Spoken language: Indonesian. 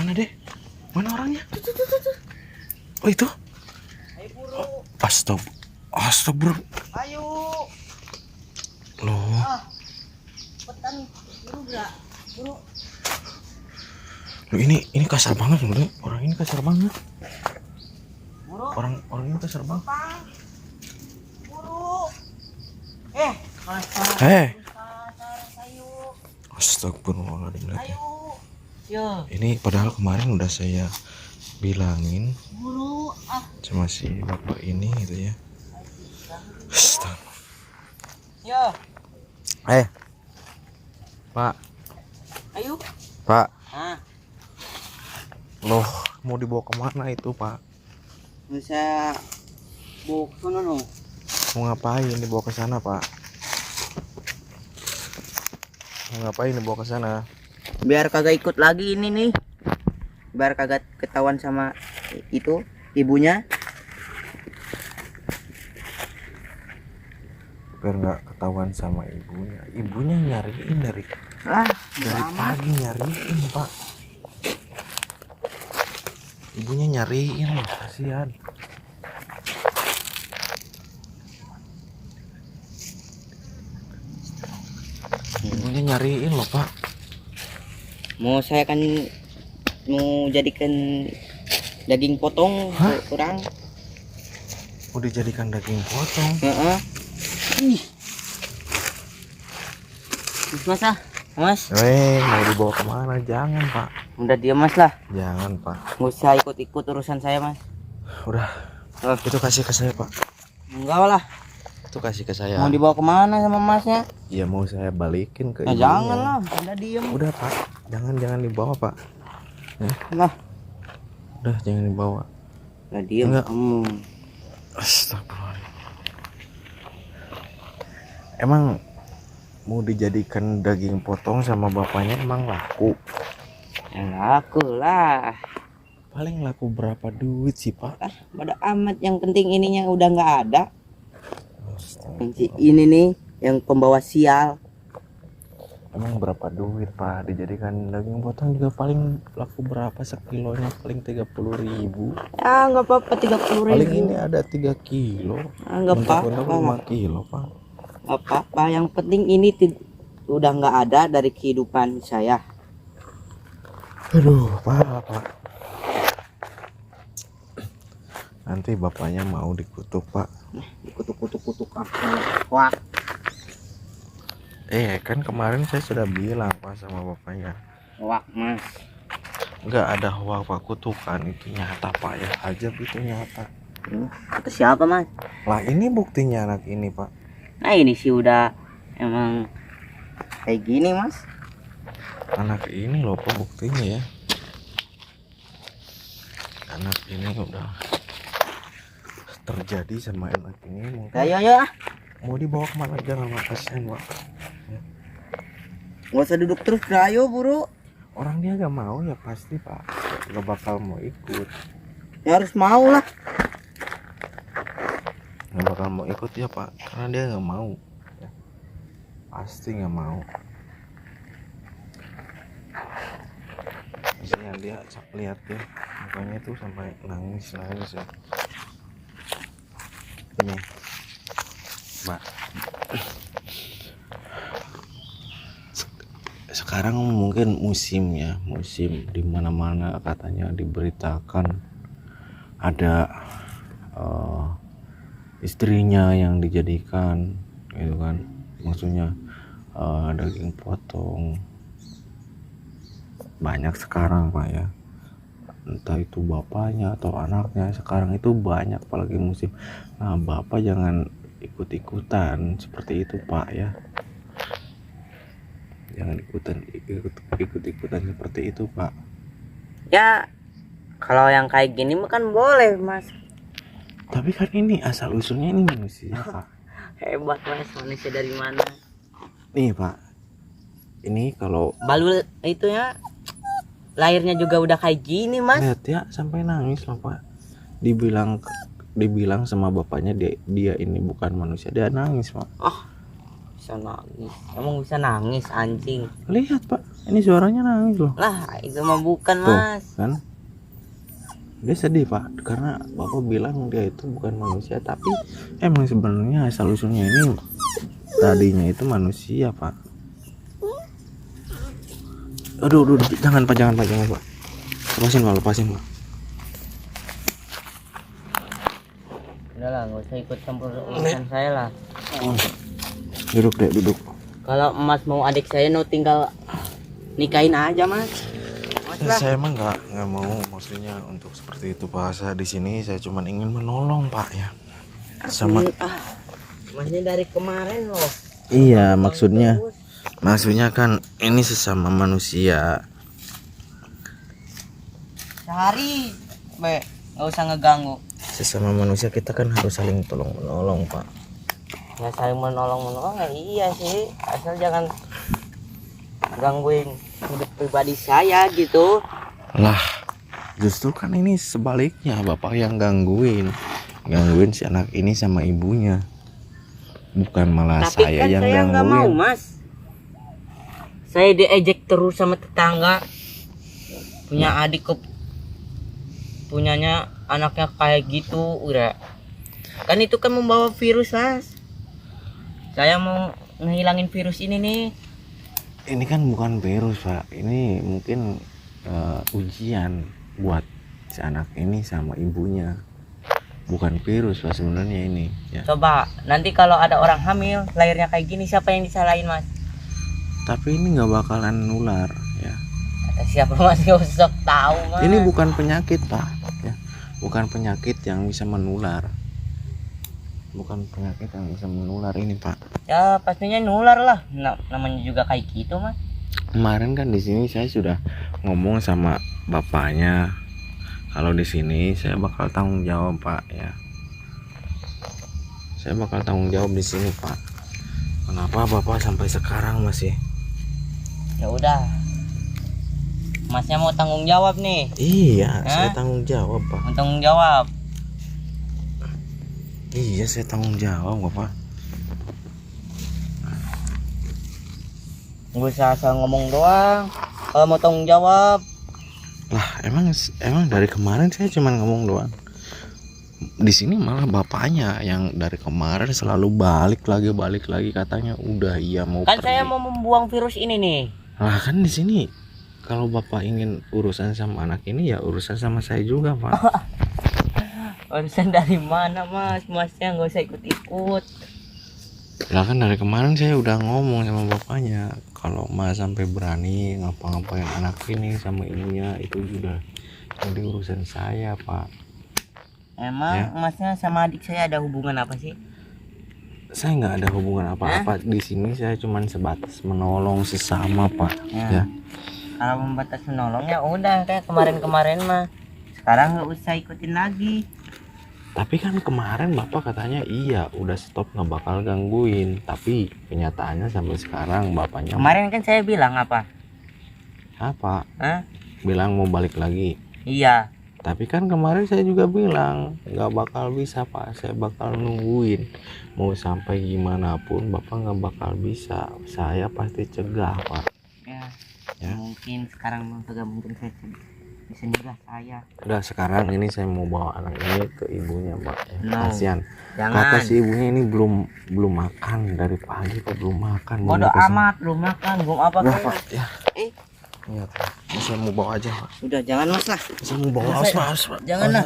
Mana deh? Mana orangnya? Oh itu? Ayo buru. Astagfirullah. Ayo. Loh. Cepetan buru gerak. Buru. Loh ini kasar banget loh, deh. Orang ini kasar banget. Buru. Orang ini kasar banget. Buru. Kasar. Ayo. Astagfirullahaladzim. Ayo. Yo. Ini padahal kemarin udah saya bilangin Buru. sama si bapak ini gitu ya. Astagfirullah. Yo. Pak. Ayo. Pak. Loh, Mau dibawa kemana itu Pak? bisa bawa ke sana no. Mau ngapain dibawa ke sana Pak? Mau ngapain dibawa ke sana? Biar kagak ikut lagi ini nih. Biar kagak ketahuan sama itu ibunya. Biar nggak ketahuan sama ibunya. Ibunya nyariin dari pagi nyariin Pak. Ibunya nyariin loh, kasihan. Ibunya nyariin loh Pak. Saya kan mau jadikan daging potong. Hah? Kurang. Mau dijadikan daging potong. Mas Mas. Mau dibawa kemana? Jangan Pak. Udah diam Mas lah. Jangan Pak. Nggak usah ikut-ikut urusan saya Mas. Udah. Itu kasih ke saya Pak. Enggak lah. Itu kasih ke saya. Mau dibawa kemana sama Masnya? Ya mau saya balikin ke Nah, ibunya. jangan lah. Udah diam. Udah Pak. Jangan dibawa Pak. Lah. Udah jangan dibawa. Udah diam. Enggak. Astagfirullah. Emang mau dijadikan daging potong sama bapaknya emang laku? Ya laku lah. Paling laku berapa duit sih Pak? Pada amat, yang penting ininya udah nggak ada. Ini nih yang pembawa sial. Emang berapa duit Pak? Dijadikan daging potong juga paling laku berapa sekilonya? Paling 30.000. Ya nggak apa-apa, 30.000. Paling ini ada 3 kilo. Nggak apa-apa. 5 kilo Pak. Nggak apa-apa, yang penting ini udah nggak ada dari kehidupan saya. Aduh Pak. Nanti bapaknya mau dikutuk Pak. Dikutuk-kutuk wah. Kan kemarin saya sudah bilang Pak sama bapaknya. Wah Mas. Enggak ada hoak Pak, kutukan itu nyata Pak ya. Aja itu nyata. Itu siapa Mas? Lah ini buktinya anak ini Pak. Nah ini sih udah emang kayak gini Mas. Anak ini loh Pak buktinya ya. Anak ini udah terjadi sama anak ini. Mungkin Ayo. mau dibawa kemana? Jangan Pak, kasihan Pak. Nggak usah duduk terus, ayo buru. Orang dia gak mau ya pasti Pak. Gak bakal mau ikut. Ya harus mau lah. Gak bakal mau ikut ya Pak, karena dia gak mau ya. Pasti gak mau. Misalnya dia lihat ya mukanya tuh sampai nangis ya. Ini Mbak, sekarang mungkin musim di mana-mana katanya diberitakan ada istrinya yang dijadikan gitu kan, maksudnya daging potong banyak sekarang Pak ya, entah itu bapaknya atau anaknya, sekarang itu banyak apalagi musim. Nah Bapak jangan ikut-ikutan seperti itu Pak ya, jangan ikut-ikutan seperti itu Pak. Ya kalau yang kayak gini mah kan boleh Mas. Tapi kan ini asal usulnya ini manusia Pak. Hebat Mas, manusia dari mana? Nih Pak, ini kalau Balul itu ya lahirnya juga udah kayak gini Mas. lihat ya sampai nangis loh Pak. Dibilang sama bapaknya dia ini bukan manusia, dia nangis Pak. Bisa nangis. Emang bisa nangis anjing. Lihat Pak, Ini suaranya nangis loh. Lah, itu mah bukan, Tuh, Mas. kan? Dia sedih Pak, karena Bapak bilang dia itu bukan manusia, tapi emang sebenarnya asal usulnya ini tadinya itu manusia Pak. Aduh, jangan Pak. Lepasin Pak. Udahlah, nggak usah ikut campur urusan saya lah. Duduk. Kalau Mas mau adik saya, tinggal nikahin aja, Mas. Mas lah. Saya emang nggak mau, maksudnya untuk seperti itu Pak. Saya di sini saya cuma ingin menolong Pak ya. Sama Masnya dari kemarin loh. iya, maksudnya kan ini sesama manusia. Sehari, nggak usah ngeganggu. Sesama manusia kita kan harus saling tolong menolong Pak. Ya saling menolong ya iya sih, asal jangan gangguin hidup pribadi saya gitu. Lah, justru kan ini sebaliknya, Bapak yang gangguin si anak ini sama ibunya. Bukan malah Tapi saya kan yang saya nggak mau, gangguin. Mas. Saya diejek terus sama tetangga. Punya adik punyanya anaknya kayak gitu, udah. Kan itu kan membawa virus, Mas. Saya mau ngehilangin virus ini nih. Ini kan bukan virus Pak, ini mungkin ujian buat si anak ini sama ibunya. Bukan virus Pak sebenarnya ini ya. Coba nanti kalau ada orang hamil lahirnya kayak gini, siapa yang disalahin, Mas? Tapi ini nggak bakalan nular ya. Kata siapa, Mas? Gak usah tahu, Mas. Ini bukan penyakit Pak ya. Bukan penyakit yang bisa menular. Bukan penyakit yang bisa menular ini Pak. Ya pastinya nular lah. Namanya juga kayak gitu, Mas. Kemarin kan di sini saya sudah ngomong sama bapaknya, kalau di sini saya bakal tanggung jawab Pak ya. Saya bakal tanggung jawab di sini Pak. Kenapa Bapak sampai sekarang masih? Ya udah. Masnya mau tanggung jawab nih. Iya, Hah? saya tanggung jawab Pak. Mau tanggung jawab. Iya, saya tanggung jawab Bapak. Nggak usah asal ngomong doang. Kalau mau tanggung jawab. Lah, emang dari kemarin saya cuma ngomong doang. Di sini malah bapaknya yang dari kemarin selalu balik lagi katanya udah iya mau Kan pergi. saya mau membuang virus ini nih. Lah kan di sini kalau Bapak ingin urusan sama anak ini ya urusan sama saya juga Pak. Urusan dari mana, Mas? Masnya nggak usah ikut-ikut. Lah kan dari kemarin saya udah ngomong sama bapaknya, kalau Mas sampai berani ngapa-ngapain anak ini sama ibunya itu sudah jadi urusan saya Pak. Emang Ya. Masnya sama adik saya ada hubungan apa sih? Saya nggak ada hubungan apa-apa di sini, saya cuman sebatas menolong sesama Pak. Ya. Kalau membatas menolong ya udah kayak kemarin-kemarin mah. Sekarang nggak usah ikutin lagi. Tapi kan kemarin Bapak katanya iya udah stop nggak bakal gangguin, tapi kenyataannya sampai sekarang Bapaknya Kemarin kan saya bilang apa? apa? Hah? Bilang mau balik lagi. Iya. Tapi kan kemarin saya juga bilang nggak bakal bisa Pak, saya bakal nungguin mau sampai gimana pun Bapak nggak bakal bisa, saya pasti cegah Pak. Ya. Mungkin sekarang juga mungkin saya bisa nyegah saya. Udah sekarang ini saya mau bawa anak ini ke ibunya Pak. No. Kasihan. Jangan. Kata si ibunya ini belum makan dari pagi Pak, belum makan. Bodoh amat, belum makan, belum apa Udah kan? Pak ya. Iya Pak. Saya mau bawa aja Pak. Udah jangan Mas lah. Saya mau bawa Jangan lah.